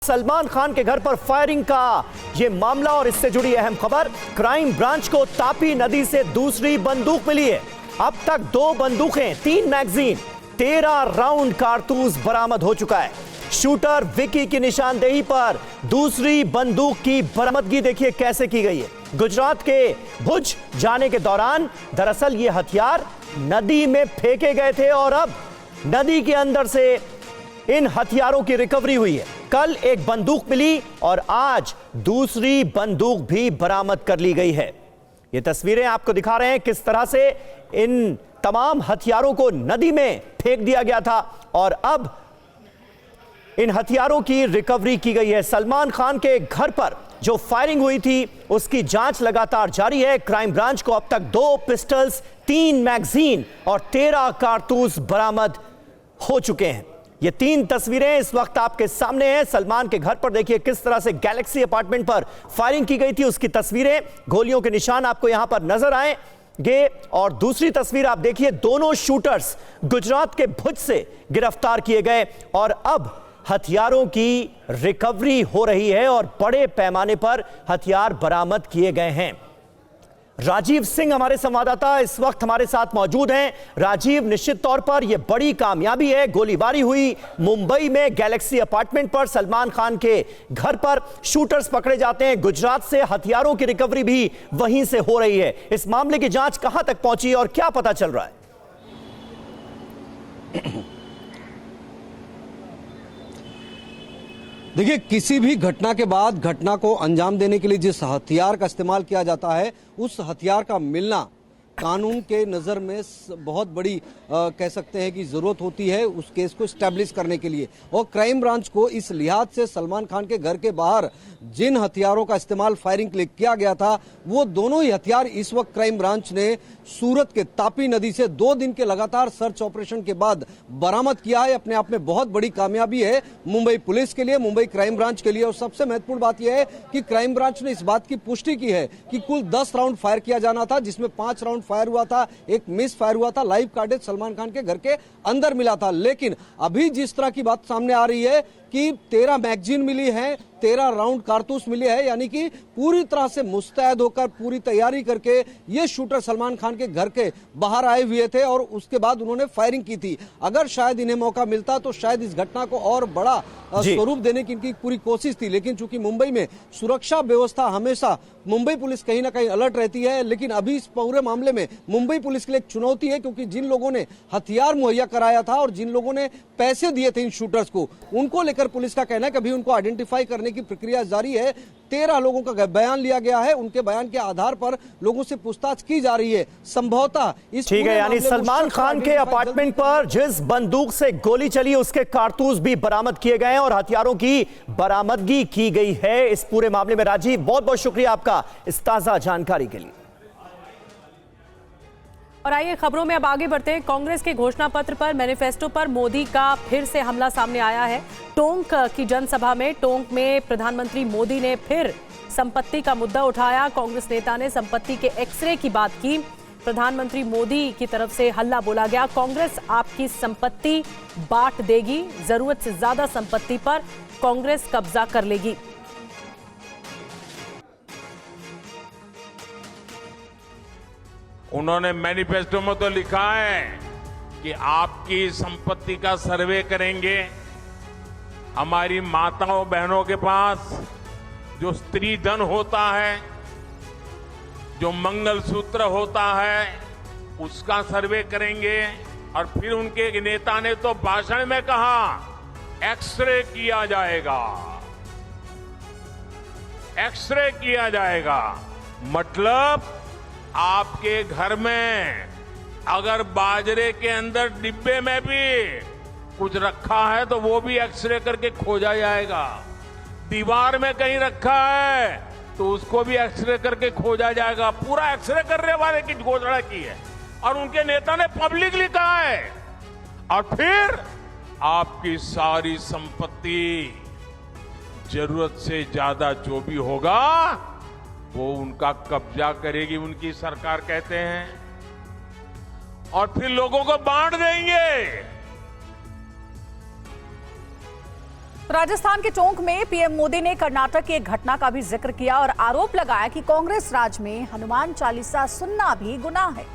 सलमान खान के घर पर फायरिंग का यह मामला और इससे जुड़ी अहम खबर। क्राइम ब्रांच को तापी नदी से दूसरी बंदूक मिली है। अब तक 2 बंदूकें, 3 मैगजीन, 13 राउंड कारतूस बरामद हो चुका है। शूटर विकी की निशानदेही पर दूसरी बंदूक की बरामदगी देखिए कैसे की गई है। गुजरात के भुज जाने के दौरान दरअसल ये हथियार नदी में फेंके गए थे और अब नदी के अंदर से इन हथियारों की रिकवरी हुई है। कल एक बंदूक मिली और आज दूसरी बंदूक भी बरामद कर ली गई है। ये तस्वीरें आपको दिखा रहे हैं किस तरह से इन तमाम हथियारों को नदी में फेंक दिया गया था और अब इन हथियारों की रिकवरी की गई है। सलमान खान के घर पर जो फायरिंग हुई थी उसकी जांच लगातार जारी है। क्राइम ब्रांच को अब तक 2 पिस्टल्स, 3 मैगजीन और 13 कारतूस बरामद हो चुके हैं। ये 3 तस्वीरें इस वक्त आपके सामने हैं। सलमान के घर पर देखिए किस तरह से गैलेक्सी अपार्टमेंट पर फायरिंग की गई थी, उसकी तस्वीरें, गोलियों के निशान आपको यहां पर नजर आएंगे। और दूसरी तस्वीर आप देखिए, दोनों शूटर्स गुजरात के भुज से गिरफ्तार किए गए और अब हथियारों की रिकवरी हो रही है और बड़े पैमाने पर हथियार बरामद किए गए हैं। राजीव सिंह हमारे संवाददाता इस वक्त हमारे साथ मौजूद हैं। राजीव, निश्चित तौर पर यह बड़ी कामयाबी है। गोलीबारी हुई मुंबई में गैलेक्सी अपार्टमेंट पर, सलमान खान के घर पर शूटर्स पकड़े जाते हैं। गुजरात से हथियारों की रिकवरी भी वहीं से हो रही है। इस मामले की जांच कहां तक पहुंची और क्या पता चल रहा है? देखिए, किसी भी घटना के बाद घटना को अंजाम देने के लिए जिस हथियार का इस्तेमाल किया जाता है, उस हथियार का मिलना कानून के नज़र में बहुत बड़ी कह सकते हैं कि ज़रूरत होती है उस केस को स्टैब्लिश करने के लिए। और क्राइम ब्रांच को इस लिहाज से सलमान खान के घर के बाहर जिन हथियारों का इस्तेमाल फायरिंग के लिए किया गया था, वो दोनों ही हथियार इस वक्त क्राइम ब्रांच ने सूरत के तापी नदी से 2 दिन के लगातार सर्च ऑपरेशन के बाद बरामद किया है। अपने आप में बहुत बड़ी कामयाबी है मुंबई पुलिस के लिए, मुंबई क्राइम ब्रांच के लिए। और सबसे महत्वपूर्ण बात यह है कि क्राइम ब्रांच ने इस बात की पुष्टि की है कि कुल 10 राउंड फायर किया जाना था, जिसमें 5 राउंड फायर हुआ था, 1 मिस फायर हुआ था। लाइव कार्टेज सलमान खान के घर के अंदर मिला था। लेकिन अभी जिस तरह की बात सामने आ रही है कि 13 मैगजीन मिली है, 13 राउंड कारतूस मिले हैं, यानी कि पूरी तरह से मुस्तैद होकर, पूरी तैयारी करके ये शूटर सलमान खान के घर के बाहर आए हुए थे और उसके बाद उन्होंने फायरिंग की थी। अगर शायद इन्हें मौका मिलता तो शायद इस घटना को और बड़ा स्वरूप देने की इनकी पूरी कोशिश थी। लेकिन चूंकि मुंबई में सुरक्षा व्यवस्था हमेशा, मुंबई पुलिस कहीं ना कहीं अलर्ट रहती है। लेकिन अभी इस पूरे मामले में मुंबई पुलिस के लिए एक चुनौती है, क्योंकि जिन लोगों ने हथियार मुहैया कराया था और जिन लोगों ने पैसे दिए थे इन शूटर्स को, उनको लेकर पुलिस का कहना है कि अभी उनको आइडेंटिफाई करने की प्रक्रिया जारी है। 13 लोगों का बयान लिया गया है, उनके बयान के आधार पर लोगों से पूछताछ की जा रही है। संभवतः इस ठीक है, यानी सलमान खान के अपार्टमेंट पर जिस बंदूक से गोली चली उसके कारतूस भी बरामद किए गए हैं और हथियारों की बरामदगी की गई है इस पूरे मामले में। राजीव, बहुत बहुत शुक्रिया आपका इस ताजा जानकारी के लिए। और आइए खबरों में अब आगे बढ़ते हैं। कांग्रेस के घोषणा पत्र पर, मैनिफेस्टो पर मोदी का फिर से हमला सामने आया है। टोंक की जनसभा में, टोंक में प्रधानमंत्री मोदी ने फिर संपत्ति का मुद्दा उठाया। कांग्रेस नेता ने संपत्ति के एक्सरे की बात की। प्रधानमंत्री मोदी की तरफ से हल्ला बोला गया, कांग्रेस आपकी संपत्ति बांट देगी, जरूरत से ज्यादा संपत्ति पर कांग्रेस कब्जा कर लेगी। उन्होंने मैनिफेस्टो में तो लिखा है कि आपकी संपत्ति का सर्वे करेंगे। हमारी माताओं बहनों के पास जो स्त्री धन होता है, जो मंगलसूत्र होता है, उसका सर्वे करेंगे। और फिर उनके नेता ने तो भाषण में कहा एक्सरे किया जाएगा, एक्सरे किया जाएगा। मतलब आपके घर में अगर बाजरे के अंदर डिब्बे में भी कुछ रखा है तो वो भी एक्सरे करके खोजा जाएगा। दीवार में कहीं रखा है तो उसको भी एक्सरे करके खोजा जाएगा। पूरा एक्सरे करने वाले की घोषणा की है और उनके नेता ने पब्लिकली कहा है। और फिर आपकी सारी संपत्ति, जरूरत से ज्यादा जो भी होगा वो उनका कब्जा करेगी उनकी सरकार, कहते हैं, और फिर लोगों को बांट देंगे। राजस्थान के टोंक में पीएम मोदी ने कर्नाटक की एक घटना का भी जिक्र किया और आरोप लगाया कि कांग्रेस राज में हनुमान चालीसा सुनना भी गुनाह है।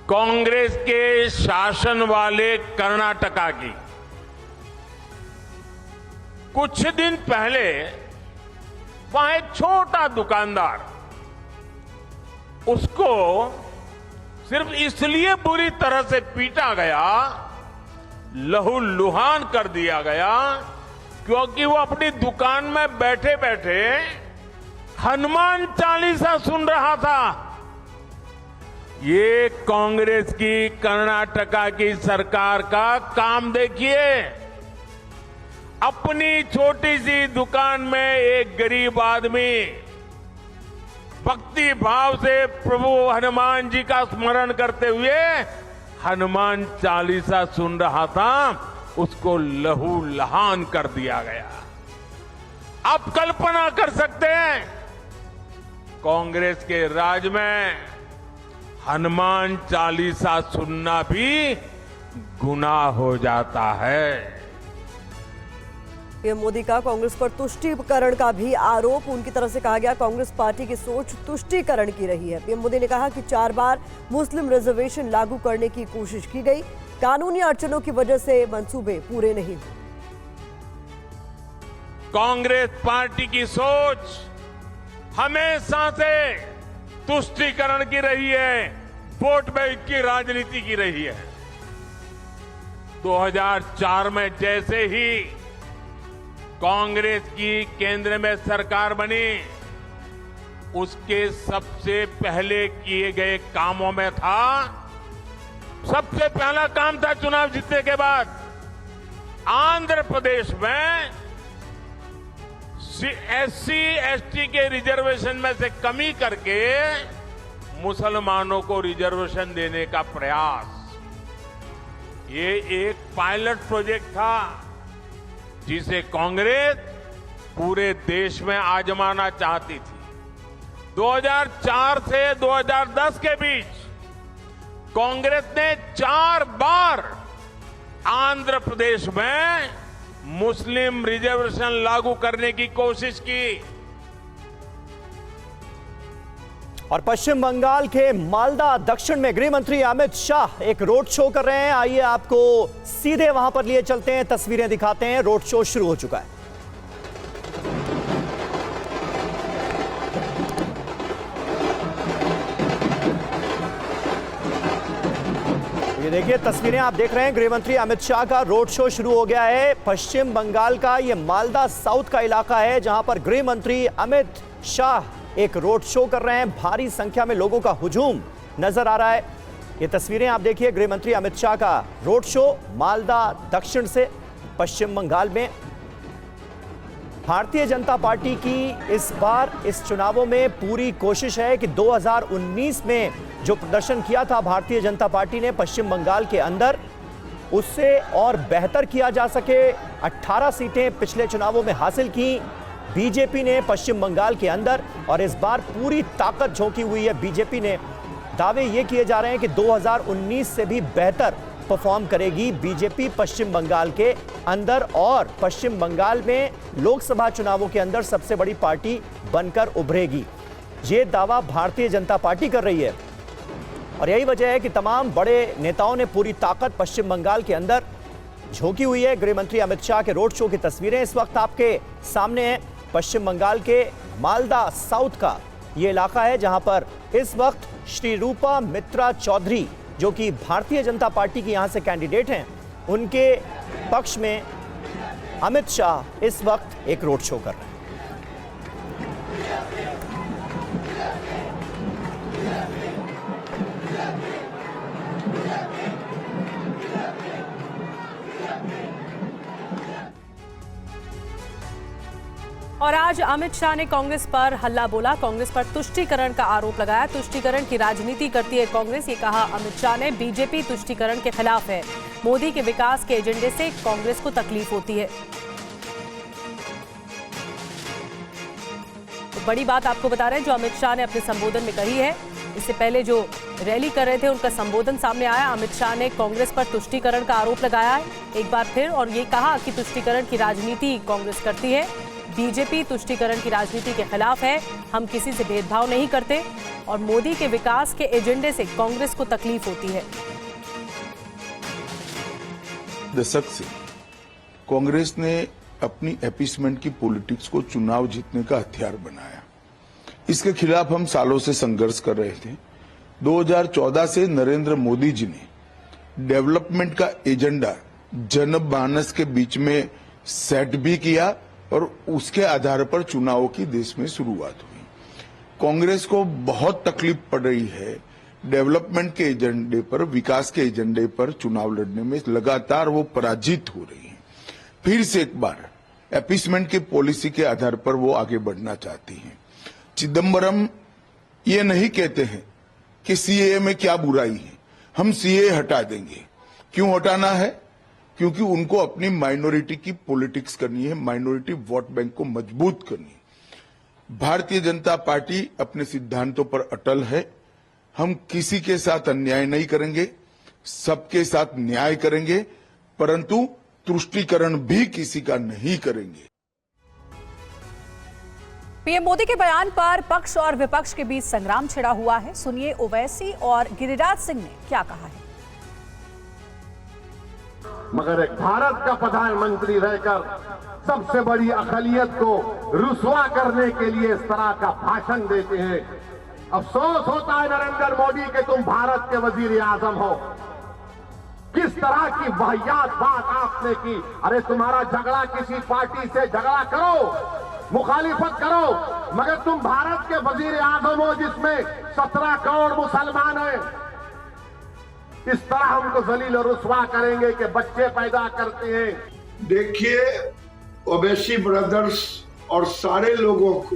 कांग्रेस के शासन वाले कर्नाटका की कुछ दिन पहले वहां एक छोटा दुकानदार, उसको सिर्फ इसलिए बुरी तरह से पीटा गया, लहूलुहान कर दिया गया, क्योंकि वो अपनी दुकान में बैठे बैठे हनुमान चालीसा सुन रहा था। ये कांग्रेस की कर्नाटका की सरकार का काम देखिए। अपनी छोटी सी दुकान में एक गरीब आदमी भक्ति भाव से प्रभु हनुमान जी का स्मरण करते हुए हनुमान चालीसा सुन रहा था, उसको लहूलुहान कर दिया गया। आप कल्पना कर सकते हैं, कांग्रेस के राज में हनुमान चालीसा सुनना भी गुनाह हो जाता है। पीएम मोदी का कांग्रेस पर तुष्टीकरण का भी आरोप। उनकी तरफ से कहा गया कांग्रेस पार्टी की सोच तुष्टीकरण की रही है। पीएम मोदी ने कहा कि 4 बार मुस्लिम रिजर्वेशन लागू करने की कोशिश की गई, कानूनी अड़चनों की वजह से मंसूबे पूरे नहीं हुए। कांग्रेस पार्टी की सोच हमेशा से तुष्टीकरण की रही है, वोट बैंक की राजनीति की रही है। 2004 में जैसे ही कांग्रेस की केंद्र में सरकार बनी, उसके सबसे पहले किए गए कामों में था, सबसे पहला काम था चुनाव जीतने के बाद आंध्र प्रदेश में SC ST के रिजर्वेशन में से कमी करके मुसलमानों को रिजर्वेशन देने का प्रयास। ये एक पायलट प्रोजेक्ट था जिसे कांग्रेस पूरे देश में आजमाना चाहती थी। 2004 से 2010 के बीच कांग्रेस ने 4 बार आंध्र प्रदेश में मुस्लिम रिजर्वेशन लागू करने की कोशिश की। और पश्चिम बंगाल के मालदा दक्षिण में गृह मंत्री अमित शाह एक रोड शो कर रहे हैं। आइए आपको सीधे वहां पर लिए चलते हैं, तस्वीरें दिखाते हैं। रोड शो शुरू हो चुका है। ये देखिए तस्वीरें आप देख रहे हैं, गृह मंत्री अमित शाह का रोड शो शुरू हो गया है। पश्चिम बंगाल का ये मालदा साउथ का इलाका है जहां पर गृह मंत्री अमित शाह एक रोड शो कर रहे हैं। भारी संख्या में लोगों का हुजूम नजर आ रहा है। ये तस्वीरें आप देखिए, गृह मंत्री अमित शाह का रोड शो मालदा दक्षिण से पश्चिम बंगाल में। भारतीय जनता पार्टी की इस बार इस चुनावों में पूरी कोशिश है कि 2019 में जो प्रदर्शन किया था भारतीय जनता पार्टी ने पश्चिम बंगाल के अंदर, उससे और बेहतर किया जा सके। 18 सीटें पिछले चुनावों में हासिल की बीजेपी ने पश्चिम बंगाल के अंदर, और इस बार पूरी ताकत झोंकी हुई है बीजेपी ने। दावे ये किए जा रहे हैं कि 2019 से भी बेहतर परफॉर्म करेगी बीजेपी पश्चिम बंगाल के अंदर, और पश्चिम बंगाल में लोकसभा चुनावों के अंदर सबसे बड़ी पार्टी बनकर उभरेगी। ये दावा भारतीय जनता पार्टी कर रही है, और यही वजह है कि तमाम बड़े नेताओं ने पूरी ताकत पश्चिम बंगाल के अंदर झोंकी हुई है। गृह मंत्री अमित शाह के रोड शो की तस्वीरें इस वक्त आपके सामने हैं। पश्चिम बंगाल के मालदा साउथ का ये इलाका है जहां पर इस वक्त श्री रूपा मित्रा चौधरी, जो कि भारतीय जनता पार्टी की यहां से कैंडिडेट हैं, उनके पक्ष में अमित शाह इस वक्त एक रोड शो कर रहे हैं। और आज अमित शाह ने कांग्रेस पर हल्ला बोला, कांग्रेस पर तुष्टीकरण का आरोप लगाया। तुष्टीकरण की राजनीति करती है कांग्रेस, ये कहा अमित शाह ने। बीजेपी तुष्टीकरण के खिलाफ है, मोदी के विकास के एजेंडे से कांग्रेस को तकलीफ होती है। तो बड़ी बात आपको बता रहे हैं जो अमित शाह ने अपने संबोधन में कही है। इससे पहले जो रैली कर रहे थे, उनका संबोधन सामने आया। अमित शाह ने कांग्रेस पर तुष्टीकरण का आरोप लगाया है एक बार फिर, और ये कहा कि तुष्टीकरण की राजनीति कांग्रेस करती है। बीजेपी तुष्टीकरण की राजनीति के खिलाफ है, हम किसी से भेदभाव नहीं करते, और मोदी के विकास के एजेंडे से कांग्रेस को तकलीफ होती है। दशक से कांग्रेस ने अपनी अपीसमेंट की पॉलिटिक्स को चुनाव जीतने का हथियार बनाया। इसके खिलाफ हम सालों से संघर्ष कर रहे थे। 2014 से नरेंद्र मोदी जी ने डेवलपमेंट का एजेंडा जनमानस के बीच में सेट भी किया और उसके आधार पर चुनावों की देश में शुरुआत हुई। कांग्रेस को बहुत तकलीफ पड़ रही है डेवलपमेंट के एजेंडे पर, विकास के एजेंडे पर चुनाव लड़ने में। लगातार वो पराजित हो रही है। फिर से एक बार अपीसमेंट की पॉलिसी के आधार पर वो आगे बढ़ना चाहती हैं। चिदम्बरम ये नहीं कहते हैं कि सीएए में क्या बुराई है, हम सीएए हटा देंगे। क्यों हटाना है? क्योंकि उनको अपनी माइनॉरिटी की पॉलिटिक्स करनी है, माइनॉरिटी वोट बैंक को मजबूत करनी है। भारतीय जनता पार्टी अपने सिद्धांतों पर अटल है। हम किसी के साथ अन्याय नहीं करेंगे, सबके साथ न्याय करेंगे, परंतु तुष्टीकरण भी किसी का नहीं करेंगे। पीएम मोदी के बयान पर पक्ष और विपक्ष के बीच संग्राम छिड़ा हुआ है। सुनिए ओवैसी और गिरिराज सिंह ने क्या कहा है। मगर एक भारत का प्रधानमंत्री रहकर सबसे बड़ी अक़लियत को रुसवा करने के लिए इस तरह का भाषण देते हैं। अफसोस होता है नरेंद्र मोदी कि तुम भारत के वजीर आजम हो। किस तरह की वाहियात बात आपने की। अरे तुम्हारा झगड़ा किसी पार्टी से झगड़ा करो, मुखालिफत करो, मगर तुम भारत के वजीर आजम हो जिसमें 17 करोड़ मुसलमान हैं। इस तरह हमको जलील और रुसवा करेंगे कि बच्चे पैदा करते हैं। देखिए, ओवैसी ब्रदर्स और सारे लोगों को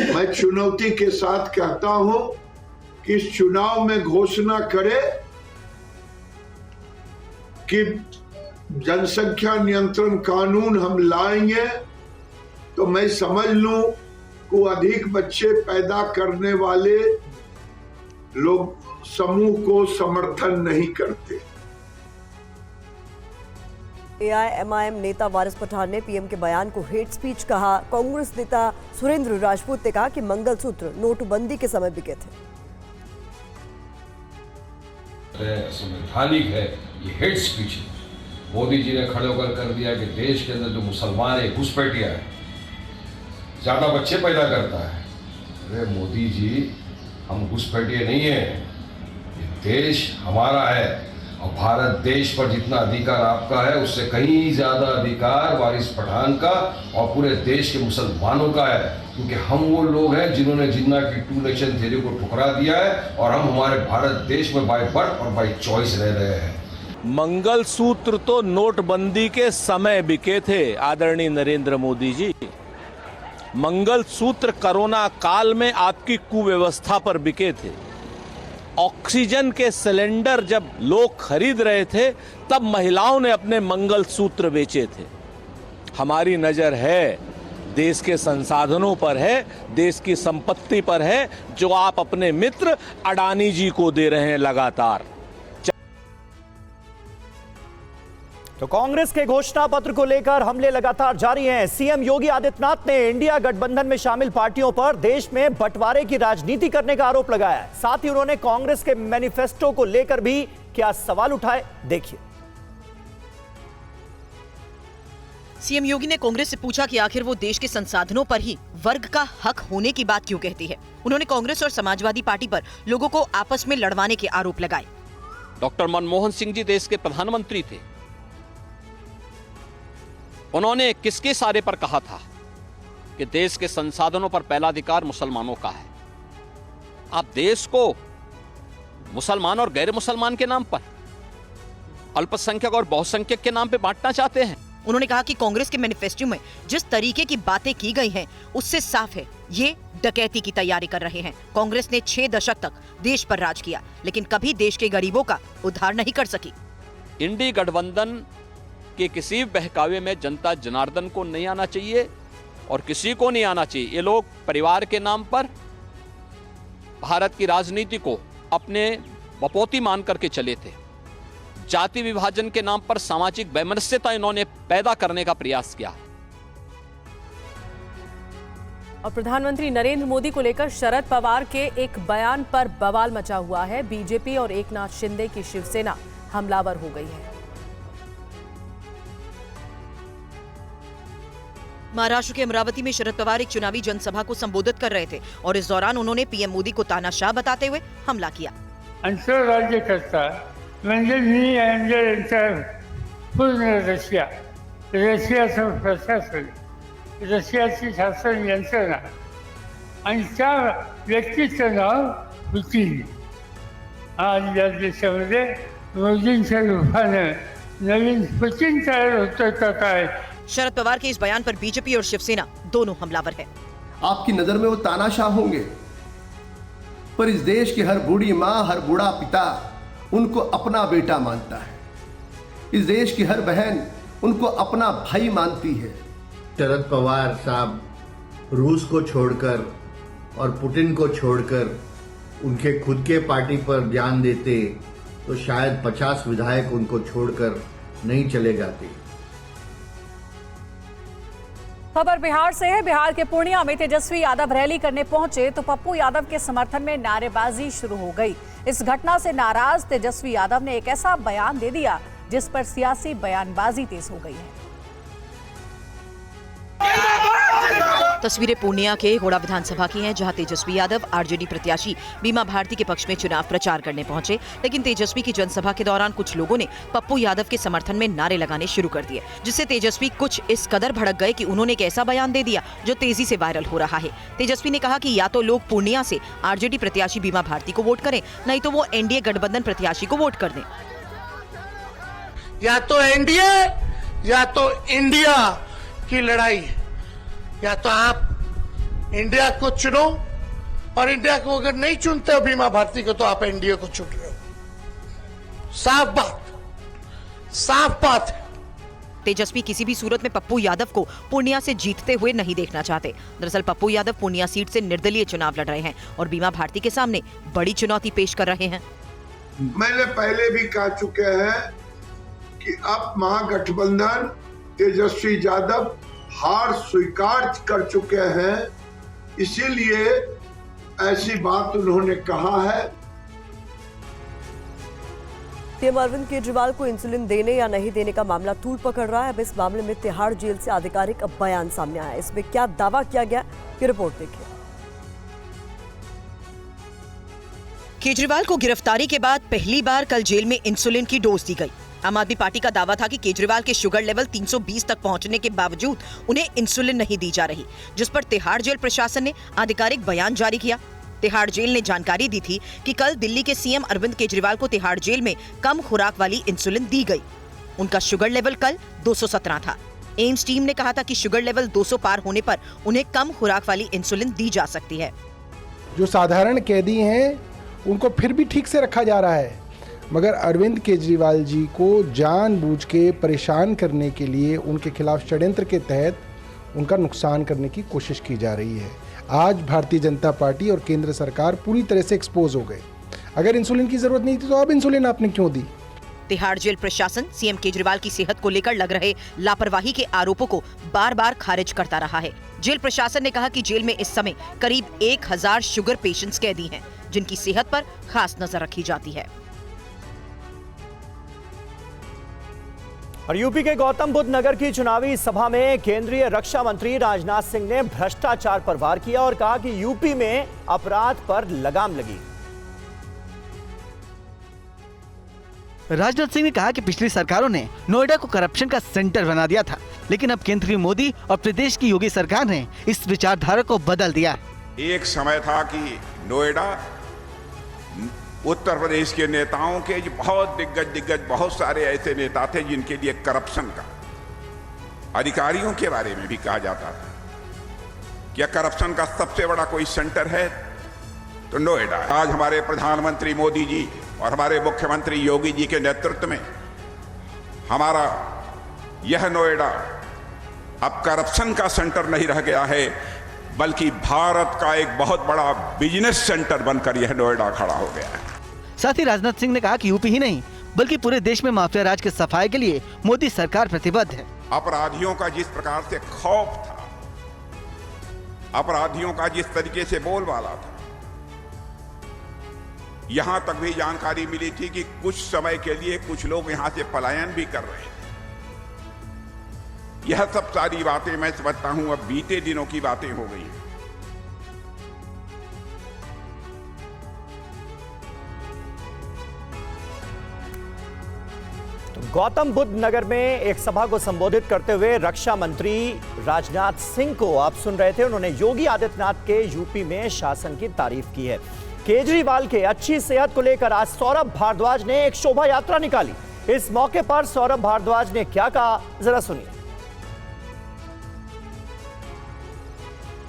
मैं चुनौती के साथ कहता हूं कि इस चुनाव में घोषणा करे कि जनसंख्या नियंत्रण कानून हम लाएंगे, तो मैं समझ लूं कि अधिक बच्चे पैदा करने वाले लोग समूह को समर्थन नहीं करते। एआईएमआईएम नेता वारिस पठान ने पीएम के बयान को हेट स्पीच कहा। कांग्रेस नेता सुरेंद्र राजपूत ने कहा कि मंगलसूत्र नोटबंदी के समय बिके थे। संवैधानिक है, ये हेट स्पीच है। मोदी जी ने खड़े होकर कर दिया कि देश के अंदर जो मुसलमान है घुसपैठिया है, ज्यादा बच्चे पैदा करता है। अरे मोदी जी, हम घुसपैठिए नहीं है, ये देश हमारा है और भारत देश पर जितना अधिकार आपका है उससे कहीं ज्यादा अधिकार वारिस पठान का और पूरे देश के मुसलमानों का है, क्योंकि हम वो लोग हैं जिन्होंने जिन्ना की 2 नेशन थ्योरी को ठुकरा दिया है और हम हमारे भारत देश में बाय बर्थ और बाय चॉइस रह रहे हैं। मंगलसूत्र तो नोटबंदी के समय बिके थे आदरणीय नरेंद्र मोदी जी। मंगलसूत्र कोरोना काल में आपकी कुव्यवस्था पर बिके थे। ऑक्सीजन के सिलेंडर जब लोग खरीद रहे थे तब महिलाओं ने अपने मंगलसूत्र बेचे थे। हमारी नजर है देश के संसाधनों पर है, देश की संपत्ति पर है, जो आप अपने मित्र अडानी जी को दे रहे हैं लगातार। तो कांग्रेस के घोषणा पत्र को लेकर हमले लगातार जारी हैं। सीएम योगी आदित्यनाथ ने इंडिया गठबंधन में शामिल पार्टियों पर देश में बंटवारे की राजनीति करने का आरोप लगाया है। साथ ही उन्होंने कांग्रेस के मैनिफेस्टो को लेकर भी क्या सवाल उठाए, देखिए। सीएम योगी ने कांग्रेस से पूछा कि आखिर वो देश के संसाधनों पर ही वर्ग का हक होने की बात क्यों कहती है। उन्होंने कांग्रेस और समाजवादी पार्टी पर लोगों को आपस में लड़वाने के आरोप लगाए। डॉक्टर मनमोहन सिंह जी देश के प्रधानमंत्री थे। उन्होंने किसके इशारे पर कहा था कि देश के संसाधनों पर पहला अधिकार मुसलमानों का है। आप देश को मुसलमान और गैर मुसलमान के नाम पर, अल्पसंख्यक और बहुसंख्यक के नाम पे बांटना चाहते हैं। उन्होंने कहा कि कांग्रेस के मैनिफेस्टो में जिस तरीके की बातें की गई हैं, उससे साफ है ये डकैती की तैयारी कर रहे हैं। कांग्रेस ने 6 दशक तक देश पर राज किया, लेकिन कभी देश के गरीबों का उद्धार नहीं कर सकी। इंडी गठबंधन के किसी बहकावे में जनता जनार्दन को नहीं आना चाहिए और किसी को नहीं आना चाहिए। ये लोग परिवार के नाम पर भारत की राजनीति को अपने बपौती मान करके चले थे। जाति विभाजन के नाम पर सामाजिक वैमनस्यता इन्होंने पैदा करने का प्रयास किया। और प्रधानमंत्री नरेंद्र मोदी को लेकर शरद पवार के एक बयान पर बवाल मचा हुआ है। बीजेपी और एकनाथ शिंदे की शिवसेना हमलावर हो गई है। महाराष्ट्र के अमरावती में शरद पवार एक चुनावी जनसभा को संबोधित कर रहे थे और इस दौरान उन्होंने पीएम मोदी को तानाशाह बताते हुए हमला किया। आंतरराज्यकर्ता म्हणजे मी यांच्या पूर्ण रशियाचं प्रशासन, रशियाची शासन यंत्रणा आणि त्या व्यक्तीचं नाव पुतीन। आज या देशामध्ये मोदींच्या रूपानं नवीन पुतीन तयार होतोय का काय? शरद पवार के इस बयान पर बीजेपी और शिवसेना दोनों हमलावर है। आपकी नजर में वो तानाशाह होंगे, पर इस देश की हर बूढ़ी माँ, हर बूढ़ा पिता उनको अपना बेटा मानता है। इस देश की हर बहन उनको अपना भाई मानती है। शरद पवार साहब रूस को छोड़कर और पुतिन को छोड़कर उनके खुद के पार्टी पर ध्यान देते तो शायद 50 विधायक उनको छोड़कर नहीं चले जाते। खबर बिहार से है। बिहार के पूर्णिया में तेजस्वी यादव रैली करने पहुंचे तो पप्पू यादव के समर्थन में नारेबाजी शुरू हो गई। इस घटना से नाराज तेजस्वी यादव ने एक ऐसा बयान दे दिया जिस पर सियासी बयानबाजी तेज हो गई है। तस्वीरें पूर्णिया के घोड़ा विधानसभा की हैं, जहां तेजस्वी यादव आरजेडी प्रत्याशी बीमा भारती के पक्ष में चुनाव प्रचार करने पहुंचे। लेकिन तेजस्वी की जनसभा के दौरान कुछ लोगों ने पप्पू यादव के समर्थन में नारे लगाने शुरू कर दिए, जिससे तेजस्वी कुछ इस कदर भड़क गए कि उन्होंने एक ऐसा बयान दे दिया जो तेजी से वायरल हो रहा है। तेजस्वी ने कहा कि या तो लोग पूर्णिया से आरजेडी प्रत्याशी बीमा भारती को वोट करें, नहीं तो वो एनडीए गठबंधन प्रत्याशी को वोट कर दें। या तो एनडीए या तो इंडिया की लड़ाई, या तो आप इंडिया को चुनो और इंडिया को अगर नहीं चुनते हो बीमा भारती को तो आप एनडीए को चुन रहे हो। साफ बात है। तेजस्वी किसी भी सूरत में पप्पू यादव को पूर्णिया से जीतते हुए नहीं देखना चाहते। दरअसल पप्पू यादव पूर्णिया सीट से निर्दलीय चुनाव लड़ रहे हैं और बीमा भारती के सामने बड़ी चुनौती पेश कर रहे हैं। मैंने पहले भी कह चुके हैं कि अब महागठबंधन तेजस्वी यादव हार स्वीकार कर चुके हैं, इसीलिए ऐसी बात उन्होंने कहा है। सीएम अरविंद केजरीवाल को इंसुलिन देने या नहीं देने का मामला तूल पकड़ रहा है। अब इस मामले में तिहाड़ जेल से आधिकारिक बयान सामने आया है। इसमें क्या दावा किया गया, ये रिपोर्ट देखिए। केजरीवाल को गिरफ्तारी के बाद पहली बार कल जेल में इंसुलिन की डोज दी गई। आम आदमी पार्टी का दावा था कि केजरीवाल के शुगर लेवल 320 तक पहुंचने के बावजूद उन्हें इंसुलिन नहीं दी जा रही, जिस पर तिहाड़ जेल प्रशासन ने आधिकारिक बयान जारी किया। तिहाड़ जेल ने जानकारी दी थी कि कल दिल्ली के सीएम अरविंद केजरीवाल को तिहाड़ जेल में कम खुराक वाली इंसुलिन दी गई। उनका शुगर लेवल कल 217 था। एम्स टीम ने कहा था कि शुगर लेवल 200 पार होने पर उन्हें कम खुराक वाली इंसुलिन दी जा सकती है। जो साधारण कैदी हैं उनको फिर भी ठीक से रखा जा रहा है, मगर अरविंद केजरीवाल जी को जानबूझ के परेशान करने के लिए उनके खिलाफ षड्यंत्र के तहत उनका नुकसान करने की कोशिश की जा रही है। आज भारतीय जनता पार्टी और केंद्र सरकार पूरी तरह से एक्सपोज हो गए। अगर इंसुलिन की जरूरत नहीं थी तो अब इंसुलिन आपने क्यों दी? तिहाड़ जेल प्रशासन सीएम केजरीवाल की सेहत को लेकर लग रहे लापरवाही के आरोपों को बार बार खारिज करता रहा है। जेल प्रशासन ने कहा कि जेल में इस समय करीब 1000 शुगर पेशेंट्स कैदी हैं, जिनकी सेहत पर खास नजर रखी जाती है। और यूपी के गौतम बुद्ध नगर की चुनावी सभा में केंद्रीय रक्षा मंत्री राजनाथ सिंह ने भ्रष्टाचार पर वार किया और कहा कि यूपी में अपराध पर लगाम लगी। राजनाथ सिंह ने कहा कि पिछली सरकारों ने नोएडा को करप्शन का सेंटर बना दिया था, लेकिन अब केंद्रीय मोदी और प्रदेश की योगी सरकार ने इस विचारधारा को बदल दिया। एक समय था कि नोएडा उत्तर प्रदेश के नेताओं के बहुत दिग्गज बहुत सारे ऐसे नेता थे जिनके लिए करप्शन का, अधिकारियों के बारे में भी कहा जाता था क्या करप्शन का सबसे बड़ा कोई सेंटर है तो नोएडा। आज हमारे प्रधानमंत्री मोदी जी और हमारे मुख्यमंत्री योगी जी के नेतृत्व में हमारा यह नोएडा अब करप्शन का सेंटर नहीं रह गया है, बल्कि भारत का एक बहुत बड़ा बिजनेस सेंटर बनकर यह नोएडा खड़ा हो गया है। साथ ही राजनाथ सिंह ने कहा कि यूपी ही नहीं बल्कि पूरे देश में माफिया राज के सफाई के लिए मोदी सरकार प्रतिबद्ध है। अपराधियों का जिस प्रकार से खौफ था, अपराधियों का जिस तरीके से बोलबाला था, यहां तक भी जानकारी मिली थी कि कुछ समय के लिए कुछ लोग यहां से पलायन भी कर रहे हैं। यह सब सारी बातें मैं समझता हूं अब बीते दिनों की बातें हो गई हैं। गौतम बुद्ध नगर में एक सभा को संबोधित करते हुए रक्षा मंत्री राजनाथ सिंह को आप सुन रहे थे। उन्होंने योगी आदित्यनाथ के यूपी में शासन की तारीफ की है। केजरीवाल के अच्छी सेहत को लेकर आज सौरभ भारद्वाज ने एक शोभा यात्रा निकाली। इस मौके पर सौरभ भारद्वाज ने क्या कहा, जरा सुनिए।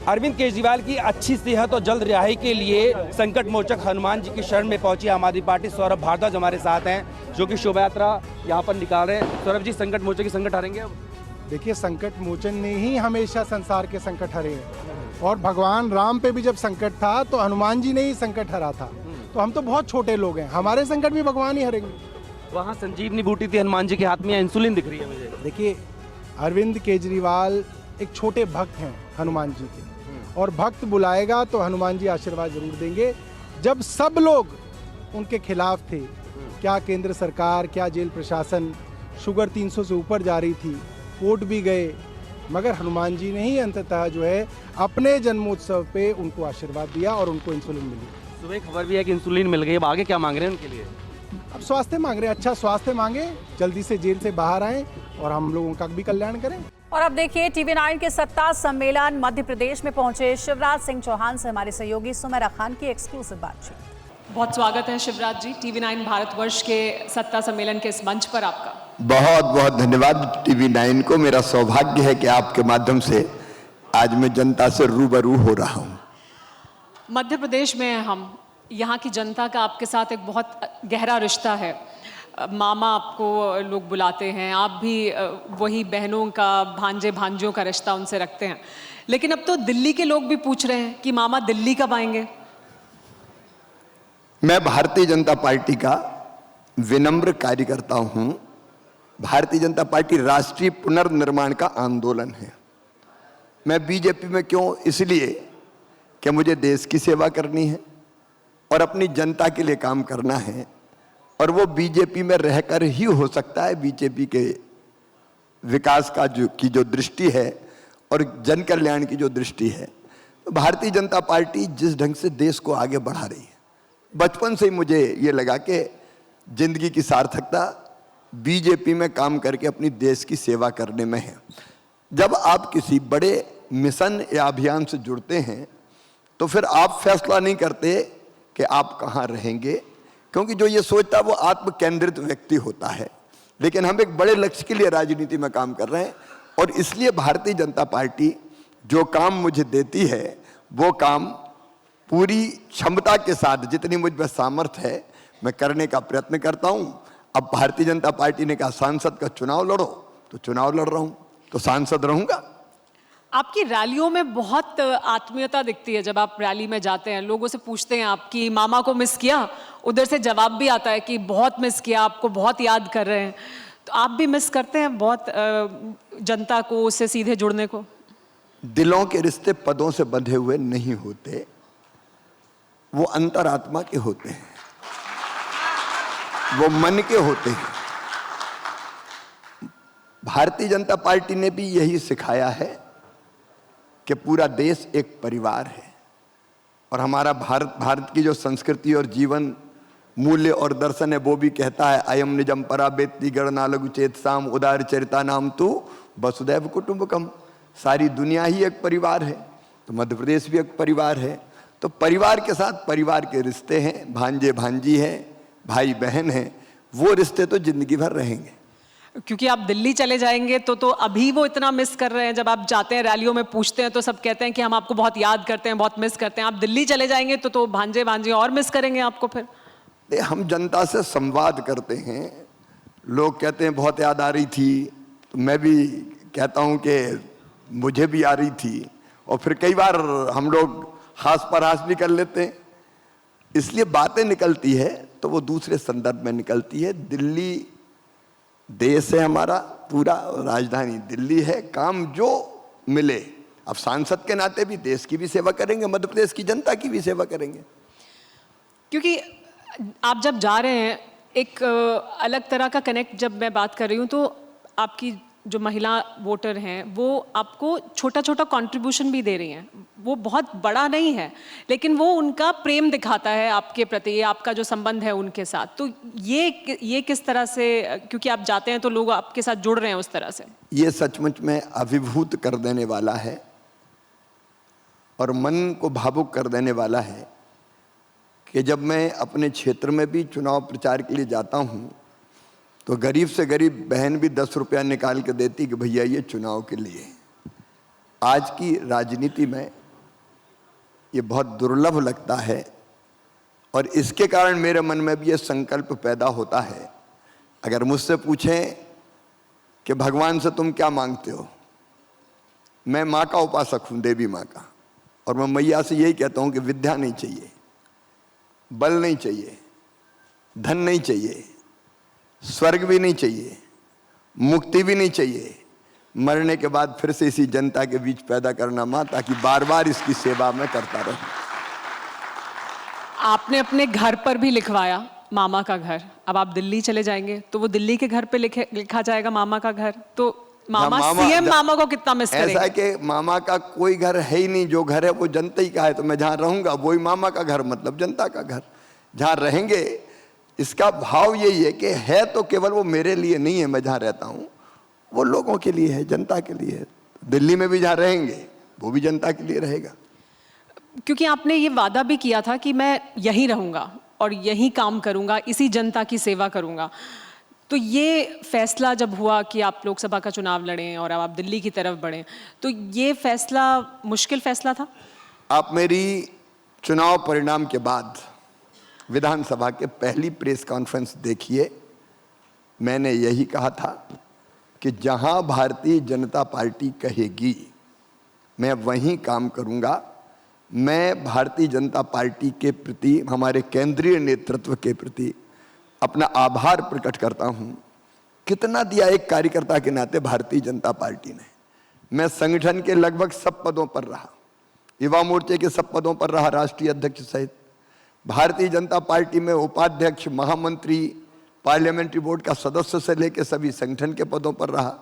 अरविंद केजरीवाल की अच्छी सेहत और जल्द रिहाई के लिए संकट मोचक हनुमान जी की शरण में पहुंची आम आदमी पार्टी सौरभ भारद्वाज हमारे साथ हैं, जो कि शोभा यात्रा यहां पर निकाल रहे हैं। सौरभ जी, संकट मोचक की संकट हारेंगे अब? देखिए, संकट मोचन ने ही हमेशा संसार के संकट हरे हैं और भगवान राम पे भी जब संकट था तो हनुमान जी ने ही संकट हरा था। तो हम तो बहुत छोटे लोग हैं, हमारे संकट भी भगवान ही हरेंगे। वहाँ संजीवनी बूटी थी हनुमान जी के हाथ में, इंसुलिन दिख रही है मुझे। देखिए, अरविंद केजरीवाल एक छोटे भक्त हैं हनुमान जी के, और भक्त बुलाएगा तो हनुमान जी आशीर्वाद जरूर देंगे। जब सब लोग उनके खिलाफ थे, क्या केंद्र सरकार, क्या जेल प्रशासन, शुगर 300 से ऊपर जा रही थी, कोर्ट भी गए, मगर हनुमान जी ने ही अंततः जो है अपने जन्मोत्सव पे उनको आशीर्वाद दिया और उनको इंसुलिन मिली। सुबह खबर भी है कि इंसुलिन मिल गई, अब आगे क्या मांग रहे हैं उनके लिए? अब स्वास्थ्य मांग रहे हैं, अच्छा स्वास्थ्य मांगे, जल्दी से जेल से बाहर आए और हम लोगों का भी कल्याण करें। और अब देखिए, TV9 के सत्ता सम्मेलन मध्य प्रदेश में पहुंचे शिवराज सिंह चौहान से हमारे सहयोगी सुमेरा खान की एक्सक्लूसिव बातचीत। बहुत स्वागत है शिवराज जी, TV9 भारतवर्ष के सत्ता सम्मेलन के इस मंच पर आपका। बहुत बहुत धन्यवाद TV9 को। मेरा सौभाग्य है कि आपके माध्यम से आज मैं जनता से रूबरू हो रहा हूँ। मध्य प्रदेश में हम यहाँ की जनता का आपके साथ एक बहुत गहरा रिश्ता है। मामा आपको लोग बुलाते हैं, आप भी वही बहनों का, भांजे भांजियों का रिश्ता उनसे रखते हैं। लेकिन अब तो दिल्ली के लोग भी पूछ रहे हैं कि मामा दिल्ली कब आएंगे? मैं भारतीय जनता पार्टी का विनम्र कार्यकर्ता हूं। भारतीय जनता पार्टी राष्ट्रीय पुनर्निर्माण का आंदोलन है। मैं बीजेपी में क्यों? इसलिए कि मुझे देश की सेवा करनी है और अपनी जनता के लिए काम करना है, और वो बीजेपी में रहकर ही हो सकता है। बीजेपी के विकास का जो दृष्टि है और जन कल्याण की जो दृष्टि है, तो भारतीय जनता पार्टी जिस ढंग से देश को आगे बढ़ा रही है, बचपन से ही मुझे ये लगा कि जिंदगी की सार्थकता बीजेपी में काम करके अपनी देश की सेवा करने में है। जब आप किसी बड़े मिशन या अभियान से जुड़ते हैं तो फिर आप फैसला नहीं करते कि आप कहाँ रहेंगे, क्योंकि जो ये सोचता है वो आत्म केंद्रित व्यक्ति होता है। लेकिन हम एक बड़े लक्ष्य के लिए राजनीति में काम कर रहे हैं, और इसलिए भारतीय जनता पार्टी जो काम मुझे देती है वो काम पूरी क्षमता के साथ, जितनी मुझ में सामर्थ्य है, मैं करने का प्रयत्न करता हूं। अब भारतीय जनता पार्टी ने कहा सांसद का चुनाव लड़ो, तो चुनाव लड़ रहा हूं, तो सांसद रहूंगा। आपकी रैलियों में बहुत आत्मीयता दिखती है। जब आप रैली में जाते हैं, लोगों से पूछते हैं आपकी मामा को मिस किया, उधर से जवाब भी आता है कि बहुत मिस किया, आपको बहुत याद कर रहे हैं। तो आप भी मिस करते हैं बहुत जनता को, उससे सीधे जुड़ने को? दिलों के रिश्ते पदों से बंधे हुए नहीं होते, वो अंतरात्मा के होते हैं, वो मन के होते हैं। भारतीय जनता पार्टी ने भी यही सिखाया है कि पूरा देश एक परिवार है, और हमारा भारत की जो संस्कृति और जीवन मूल्य और दर्शन है वो भी कहता है अयम निजम पराबेत्ति गणना लघु चेतसाम उदार चरिता नाम तू वसुदैव कुटुंबकम। सारी दुनिया ही एक परिवार है, तो मध्य प्रदेश भी एक परिवार है। तो परिवार के साथ परिवार के रिश्ते हैं, भांजे भांजी हैं, भाई बहन हैं, वो रिश्ते तो जिंदगी भर रहेंगे। क्योंकि आप दिल्ली चले जाएंगे तो अभी वो इतना मिस कर रहे हैं। जब आप जाते हैं रैलियों में, पूछते हैं तो सब कहते हैं कि हम आपको बहुत याद करते हैं, बहुत मिस करते हैं। आप दिल्ली चले जाएंगे तो भांजे भांजी और मिस करेंगे आपको फिर। हम जनता से संवाद करते हैं, लोग कहते हैं बहुत याद आ रही थी, तो मैं भी कहता हूं कि मुझे भी आ रही थी, और फिर कई बार हम लोग हास परहास भी कर लेते हैं। इसलिए बातें निकलती है तो वो दूसरे संदर्भ में निकलती है। दिल्ली देश है हमारा पूरा, राजधानी दिल्ली है, काम जो मिले। अब सांसद के नाते भी देश की भी सेवा करेंगे, मध्य प्रदेश की जनता की भी सेवा करेंगे। क्योंकि आप जब जा रहे हैं एक अलग तरह का कनेक्ट, जब मैं बात कर रही हूँ तो आपकी जो महिला वोटर हैं वो आपको छोटा छोटा कंट्रीब्यूशन भी दे रही हैं। वो बहुत बड़ा नहीं है लेकिन वो उनका प्रेम दिखाता है आपके प्रति, आपका जो संबंध है उनके साथ। तो ये किस तरह से, क्योंकि आप जाते हैं तो लोग आपके साथ जुड़ रहे हैं उस तरह से। ये सचमुच में अभिभूत कर देने वाला है और मन को भावुक कर देने वाला है कि जब मैं अपने क्षेत्र में भी चुनाव प्रचार के लिए जाता हूँ तो गरीब से गरीब बहन भी 10 रुपया निकाल के देती कि भैया ये चुनाव के लिए। आज की राजनीति में ये बहुत दुर्लभ लगता है और इसके कारण मेरे मन में भी ये संकल्प पैदा होता है। अगर मुझसे पूछें कि भगवान से तुम क्या मांगते हो, मैं माँ का उपासक हूँ, देवी माँ का, और मैं मैया से यही कहता हूँ कि विद्या नहीं चाहिए, बल नहीं चाहिए, धन नहीं चाहिए, स्वर्ग भी नहीं चाहिए, मुक्ति भी नहीं चाहिए, मरने के बाद फिर से इसी जनता के बीच पैदा करना मां, ताकि बार बार इसकी सेवा में करता रहूं। आपने अपने घर पर भी लिखवाया मामा का घर, अब आप दिल्ली चले जाएंगे तो वो दिल्ली के घर पे लिखा जाएगा मामा का घर। तो मामा सीएम मामा को कितना मिस करेंगे? ऐसा है कि मामा का कोई घर है ही नहीं, जो घर है वो जनता ही का है। तो मैं जहां रहूंगा वही मामा का घर, मतलब जनता का घर। जहां रहेंगे इसका भाव यही है कि है तो केवल वो मेरे लिए नहीं है, मैं जहां रहता हूं वो लोगों के लिए है, जनता के लिए है। दिल्ली में भी जहां रहेंगे वो भी जनता के लिए रहेगा। क्योंकि आपने ये वादा भी किया था कि मैं यहीं रहूंगा और यहीं काम करूंगा, इसी जनता की सेवा करूंगा। तो ये फैसला जब हुआ कि आप लोकसभा का चुनाव लड़ें और अब आप दिल्ली की तरफ बढ़ें, तो ये फैसला मुश्किल फैसला था? आप मेरी चुनाव परिणाम के बाद विधानसभा के पहली प्रेस कॉन्फ्रेंस देखिए। मैंने यही कहा था कि जहां भारतीय जनता पार्टी कहेगी मैं वहीं काम करूंगा। मैं भारतीय जनता पार्टी के प्रति, हमारे केंद्रीय नेतृत्व के प्रति अपना आभार प्रकट करता हूं। कितना दिया एक कार्यकर्ता के नाते भारतीय जनता पार्टी ने। मैं संगठन के लगभग सब पदों पर रहा, युवा मोर्चे के सब पदों पर रहा, राष्ट्रीय अध्यक्ष सहित। भारतीय जनता पार्टी में उपाध्यक्ष, महामंत्री, पार्लियामेंट्री बोर्ड का सदस्य से लेकर सभी संगठन के पदों पर रहा।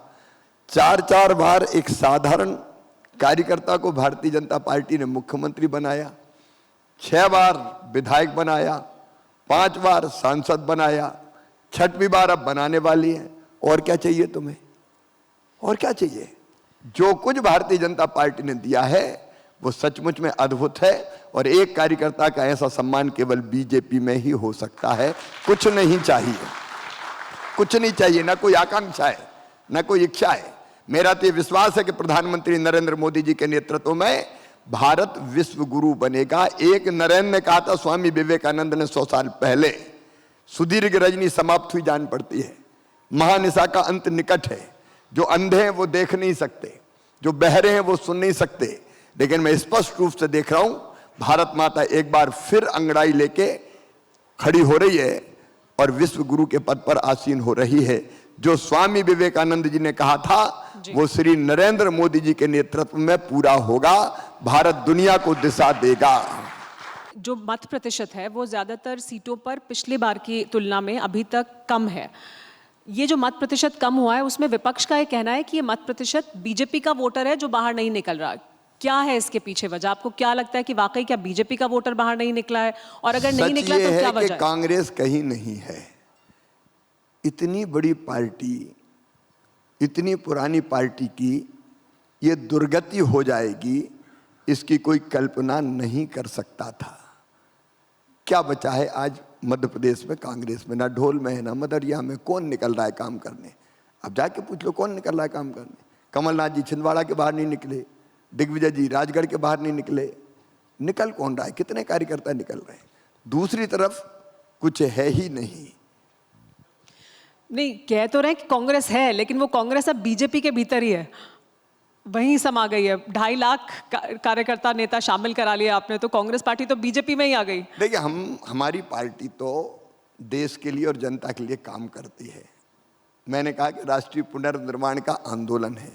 4 बार एक साधारण कार्यकर्ता को भारतीय जनता पार्टी ने मुख्यमंत्री बनाया, 6 बार विधायक बनाया, 5 बार सांसद बनाया, 6वीं बार अब बनाने वाली है। और क्या चाहिए तुम्हें? और क्या चाहिए? जो कुछ भारतीय जनता पार्टी ने दिया है वो सचमुच में अद्भुत है और एक कार्यकर्ता का ऐसा सम्मान केवल बीजेपी में ही हो सकता है। कुछ नहीं चाहिए, कुछ नहीं चाहिए, ना कोई आकांक्षा है, ना कोई इच्छा है। मेरा तो ये विश्वास है कि प्रधानमंत्री नरेंद्र मोदी जी के नेतृत्व में भारत विश्व गुरु बनेगा। एक नरेंद्र ने कहा था, स्वामी विवेकानंद ने 100 साल पहले, सुदीर्घ रजनी समाप्त हुई जान पड़ती है, महानिशा का अंत निकट है। जो अंधे हैं वो देख नहीं सकते, जो बहरे हैं वो सुन नहीं सकते, लेकिन मैं स्पष्ट रूप से देख रहा हूं भारत माता एक बार फिर अंगड़ाई लेके खड़ी हो रही है और विश्व गुरु के पद पर आसीन हो रही है। जो स्वामी विवेकानंद जी ने कहा था वो श्री नरेंद्र मोदी जी के नेतृत्व में पूरा होगा। भारत दुनिया को दिशा देगा। जो मत प्रतिशत है वो ज्यादातर सीटों पर पिछली बार की तुलना में अभी तक कम है। ये जो मत प्रतिशत कम हुआ है उसमें विपक्ष का ये कहना है कि ये मत प्रतिशत बीजेपी का वोटर है जो बाहर नहीं निकल रहा। क्या है इसके पीछे वजह? आपको क्या लगता है कि वाकई क्या बीजेपी का वोटर बाहर नहीं निकला है? और अगर नहीं निकला तो क्या वजह है? कांग्रेस कहीं नहीं है। इतनी बड़ी पार्टी, इतनी पुरानी पार्टी की ये दुर्गति हो जाएगी, इसकी कोई कल्पना नहीं कर सकता था। क्या बचा है आज मध्य प्रदेश में कांग्रेस में? ना ढोल में है, ना मदरिया में। कौन निकल रहा है काम करने? अब जाके पूछ लो कौन निकल रहा है काम करने। कमलनाथ जी छिंदवाड़ा के बाहर नहीं निकले, दिग्विजय जी राजगढ़ के बाहर नहीं निकले। निकल कौन रहा है? कितने कार्यकर्ता निकल रहे हैं? दूसरी तरफ कुछ है ही नहीं। नहीं, कह तो रहे हैं कि कांग्रेस है, लेकिन वो कांग्रेस अब बीजेपी के भीतर ही है। वहीं समा गई है। 2.5 लाख कार्यकर्ता नेता शामिल करा लिया आपने, तो कांग्रेस पार्टी तो बीजेपी में ही आ गई। देखिए, हमारी पार्टी तो देश के लिए और जनता के लिए काम करती है। मैंने कहा कि राष्ट्रीय पुनर्निर्माण का आंदोलन है।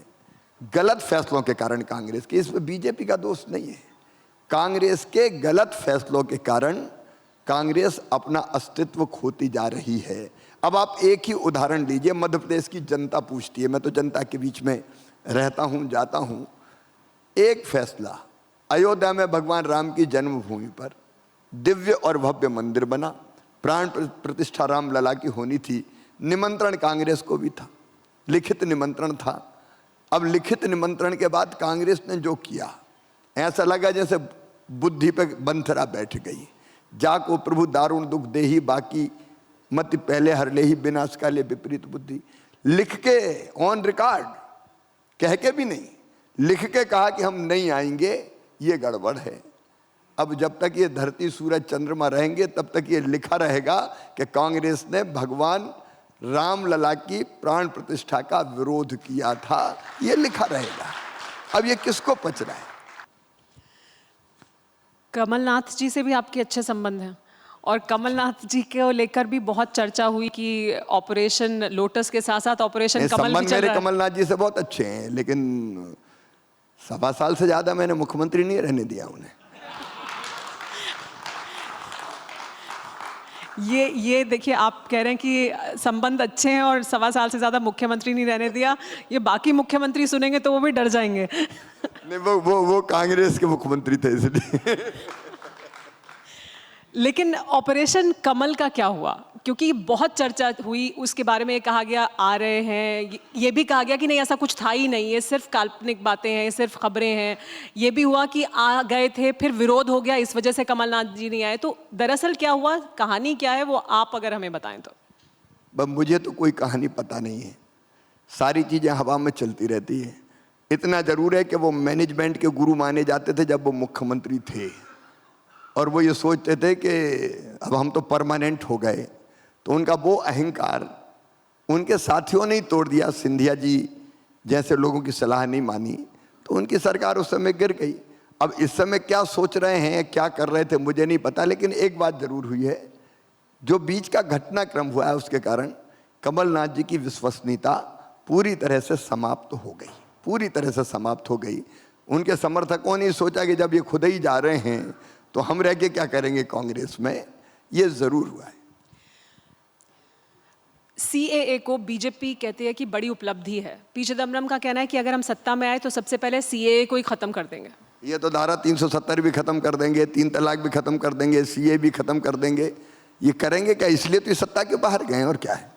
गलत फैसलों के कारण कांग्रेस के, इसमें बीजेपी का दोष नहीं है। कांग्रेस के गलत फैसलों के कारण कांग्रेस अपना अस्तित्व खोती जा रही है। अब आप एक ही उदाहरण लीजिए, मध्य प्रदेश की जनता पूछती है, मैं तो जनता के बीच में रहता हूं, जाता हूं। एक फैसला, अयोध्या में भगवान राम की जन्मभूमि पर दिव्य और भव्य मंदिर बना, प्राण प्रतिष्ठा राम लला की होनी थी। निमंत्रण कांग्रेस को भी था, लिखित निमंत्रण था। अब लिखित निमंत्रण के बाद कांग्रेस ने जो किया, ऐसा लगा जैसे बुद्धि पे बंथरा बैठ गई। जाको प्रभु दारुण दुख देही, बाकी मत पहले हर ले ही, विनाश काले विपरीत बुद्धि। लिख के ऑन रिकॉर्ड, कह के भी नहीं, लिख के कहा कि हम नहीं आएंगे, ये गड़बड़ है। अब जब तक ये धरती सूरज चंद्रमा रहेंगे तब तक ये लिखा रहेगा कि कांग्रेस ने भगवान राम लला की प्राण प्रतिष्ठा का विरोध किया था, ये लिखा रहेगा। अब ये किसको पच रहा है? कमलनाथ जी से भी आपके अच्छे संबंध हैं, और कमलनाथ जी को लेकर भी बहुत चर्चा हुई कि ऑपरेशन लोटस के साथ साथ ऑपरेशन कमल भी चल रहा है। कमलनाथ जी से बहुत अच्छे हैं, लेकिन 1.25 साल से ज्यादा मैंने मुख्यमंत्री नहीं रहने दिया उन्हें। ये देखिए, आप कह रहे हैं कि संबंध अच्छे हैं और 1.25 साल से ज्यादा मुख्यमंत्री नहीं रहने दिया। ये बाकी मुख्यमंत्री सुनेंगे तो वो भी डर जाएंगे। नहीं, वो कांग्रेस के मुख्यमंत्री थे इसलिए। लेकिन ऑपरेशन कमल का क्या हुआ? क्योंकि बहुत चर्चा हुई, उसके बारे में कहा गया आ रहे हैं, ये भी कहा गया कि नहीं ऐसा कुछ था ही नहीं, ये सिर्फ काल्पनिक बातें हैं, सिर्फ खबरें हैं। ये भी हुआ कि आ गए थे, फिर विरोध हो गया, इस वजह से कमलनाथ जी नहीं आए। तो दरअसल क्या हुआ, कहानी क्या है, वो आप अगर हमें बताएं तो। मुझे तो कोई कहानी पता नहीं है, सारी चीजें हवा में चलती रहती है। इतना जरूर है कि वो मैनेजमेंट के गुरु माने जाते थे जब वो मुख्यमंत्री थे, और वो ये सोचते थे कि अब हम तो परमानेंट हो गए। तो उनका वो अहंकार उनके साथियों ने ही तोड़ दिया। सिंधिया जी जैसे लोगों की सलाह नहीं मानी तो उनकी सरकार उस समय गिर गई। अब इस समय क्या सोच रहे हैं, क्या कर रहे थे, मुझे नहीं पता। लेकिन एक बात जरूर हुई है, जो बीच का घटनाक्रम हुआ है उसके कारण कमलनाथ जी की विश्वसनीयता पूरी तरह से समाप्त हो गई, पूरी तरह से समाप्त हो गई। उनके समर्थकों ने सोचा कि जब ये खुद ही जा रहे हैं तो हम रह के क्या करेंगे कांग्रेस में। ये जरूर हुआ है। सीएए को बीजेपी कहती है कि बड़ी उपलब्धि है। पी चिदम्बरम का कहना है कि अगर हम सत्ता में आए तो सबसे पहले सीएए को ही खत्म कर देंगे। ये तो धारा 370 भी खत्म कर देंगे, 3 तलाक भी खत्म कर देंगे, सीए भी खत्म कर देंगे। ये करेंगे क्या? इसलिए तो ये सत्ता के बाहर गए, और क्या है।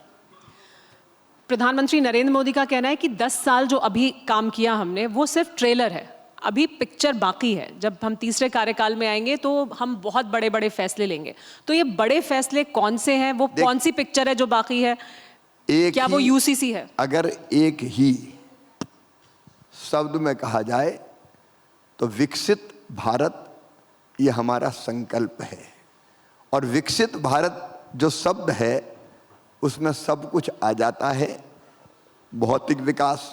प्रधानमंत्री नरेंद्र मोदी का कहना है कि 10 साल जो अभी काम किया हमने वो सिर्फ ट्रेलर है, अभी पिक्चर बाकी है। जब हम तीसरे कार्यकाल में आएंगे तो हम बहुत बड़े बड़े फैसले लेंगे। तो ये बड़े फैसले कौन से हैं, वो कौन सी पिक्चर है जो बाकी है? क्या वो यूसीसी है? अगर एक ही शब्द में कहा जाए तो विकसित भारत ये हमारा संकल्प है। और विकसित भारत जो शब्द है उसमें सब कुछ आ जाता है। भौतिक विकास,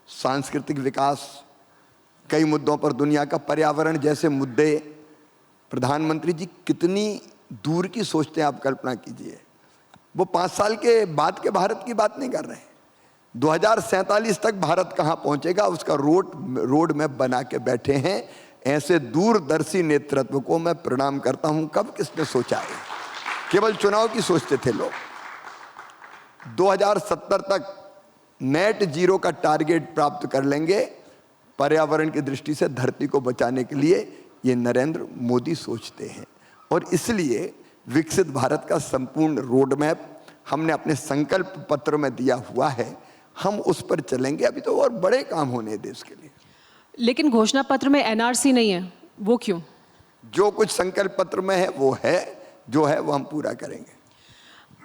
सांस्कृतिक विकास, कई मुद्दों पर दुनिया का, पर्यावरण जैसे मुद्दे। प्रधानमंत्री जी कितनी दूर की सोचते हैं, आप कल्पना कीजिए। वो 5 साल के बाद के भारत की बात नहीं कर रहे हैं। 2047 तक भारत कहाँ पहुंचेगा उसका रोड मैप बना के बैठे हैं। ऐसे दूरदर्शी नेतृत्व को मैं प्रणाम करता हूं। कब किसने सोचा है? केवल चुनाव की सोचते थे लोग। 2070 तक नेट जीरो का टारगेट प्राप्त कर लेंगे। पर्यावरण की दृष्टि से धरती को बचाने के लिए ये नरेंद्र मोदी सोचते हैं, और इसलिए विकसित भारत का संपूर्ण रोड मैप हमने अपने संकल्प पत्र में दिया हुआ है। हम उस पर चलेंगे। अभी तो और बड़े काम होने हैं देश के लिए। लेकिन घोषणा पत्र में एनआरसी नहीं है, वो क्यों? जो कुछ संकल्प पत्र में है वो है, जो है वो हम पूरा करेंगे।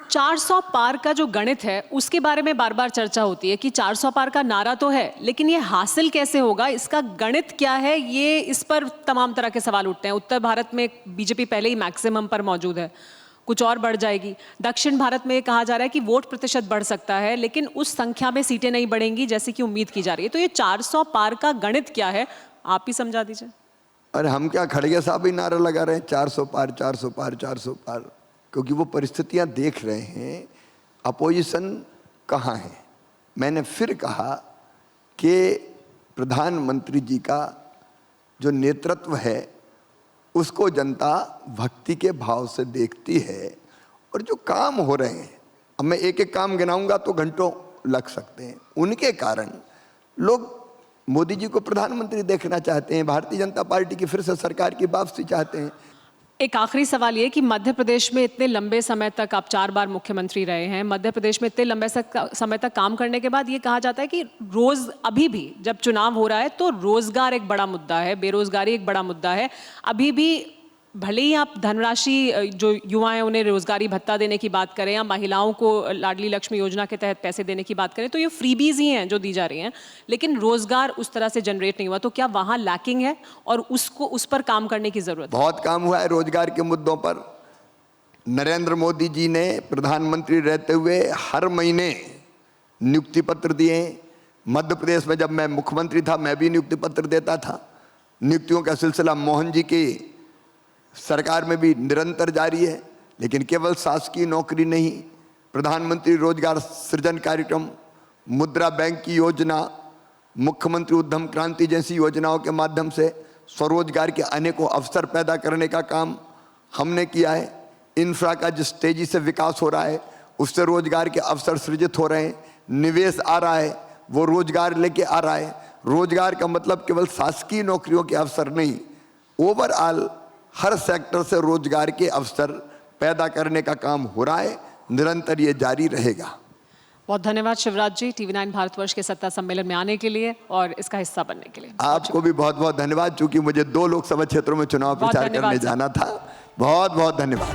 400 पार का जो गणित है उसके बारे में बार बार चर्चा होती है कि 400 पार का नारा तो है, लेकिन ये हासिल कैसे होगा, इसका गणित क्या है, ये इस पर तमाम तरह के सवाल उठते हैं। उत्तर भारत में बीजेपी पहले ही मैक्सिमम पर मौजूद है, कुछ और बढ़ जाएगी। दक्षिण भारत में कहा जा रहा है कि वोट प्रतिशत बढ़ सकता है, लेकिन उस संख्या में सीटें नहीं बढ़ेंगी जैसे कि उम्मीद की जा रही है। तो ये 400 पार का गणित क्या है, आप ही समझा दीजिए। अरे हम क्या खड़गे साहब ही नारा लगा रहे हैं 400 पार 400 पार 400 पार, क्योंकि वो परिस्थितियां देख रहे हैं अपोजिशन कहाँ है। मैंने फिर कहा कि प्रधानमंत्री जी का जो नेतृत्व है उसको जनता भक्ति के भाव से देखती है, और जो काम हो रहे हैं, अब मैं एक एक काम गिनाऊंगा तो घंटों लग सकते हैं, उनके कारण लोग मोदी जी को प्रधानमंत्री देखना चाहते हैं, भारतीय जनता पार्टी की फिर से सरकार की वापसी चाहते हैं। एक आखिरी सवाल ये कि मध्य प्रदेश में इतने लंबे समय तक आप 4 बार मुख्यमंत्री रहे हैं, मध्य प्रदेश में इतने लंबे समय तक काम करने के बाद ये कहा जाता है कि रोज अभी भी जब चुनाव हो रहा है तो रोजगार एक बड़ा मुद्दा है, बेरोजगारी एक बड़ा मुद्दा है। अभी भी भले ही आप धनराशि जो युवा हैं उन्हें रोजगारी भत्ता देने की बात करें या महिलाओं को लाडली लक्ष्मी योजना के तहत पैसे देने की बात करें, तो ये फ्रीबीज ही हैं जो दी जा रही हैं, लेकिन रोजगार उस तरह से जनरेट नहीं हुआ। तो क्या वहाँ लैकिंग है और उस पर काम करने की जरूरत है? बहुत काम हुआ है रोजगार के मुद्दों पर। नरेंद्र मोदी जी ने प्रधानमंत्री रहते हुए हर महीने नियुक्ति पत्र दिए। मध्य प्रदेश में जब मैं मुख्यमंत्री था मैं भी नियुक्ति पत्र देता था। नियुक्तियों का सिलसिला मोहन जी की सरकार में भी निरंतर जारी है। लेकिन केवल शासकीय नौकरी नहीं, प्रधानमंत्री रोजगार सृजन कार्यक्रम, मुद्रा बैंक की योजना, मुख्यमंत्री उद्यम क्रांति जैसी योजनाओं के माध्यम से स्वरोजगार के अनेकों अवसर पैदा करने का काम हमने किया है। इंफ्रा का जिस तेजी से विकास हो रहा है उससे रोजगार के अवसर सृजित हो रहे हैं, निवेश आ रहा है, वो रोजगार लेके आ रहा है। रोजगार का मतलब केवल शासकीय नौकरियों के अवसर नहीं, ओवरऑल हर सेक्टर से रोजगार के अवसर पैदा करने का काम हो रहा है, निरंतर ये जारी रहेगा। बहुत धन्यवाद शिवराज जी, TV9 भारतवर्ष के सत्ता सम्मेलन में आने के लिए और इसका हिस्सा बनने के लिए। आपको भी बहुत बहुत धन्यवाद, चूंकि मुझे 2 लोकसभा क्षेत्रों में चुनाव प्रचार करने जाना था। बहुत बहुत धन्यवाद।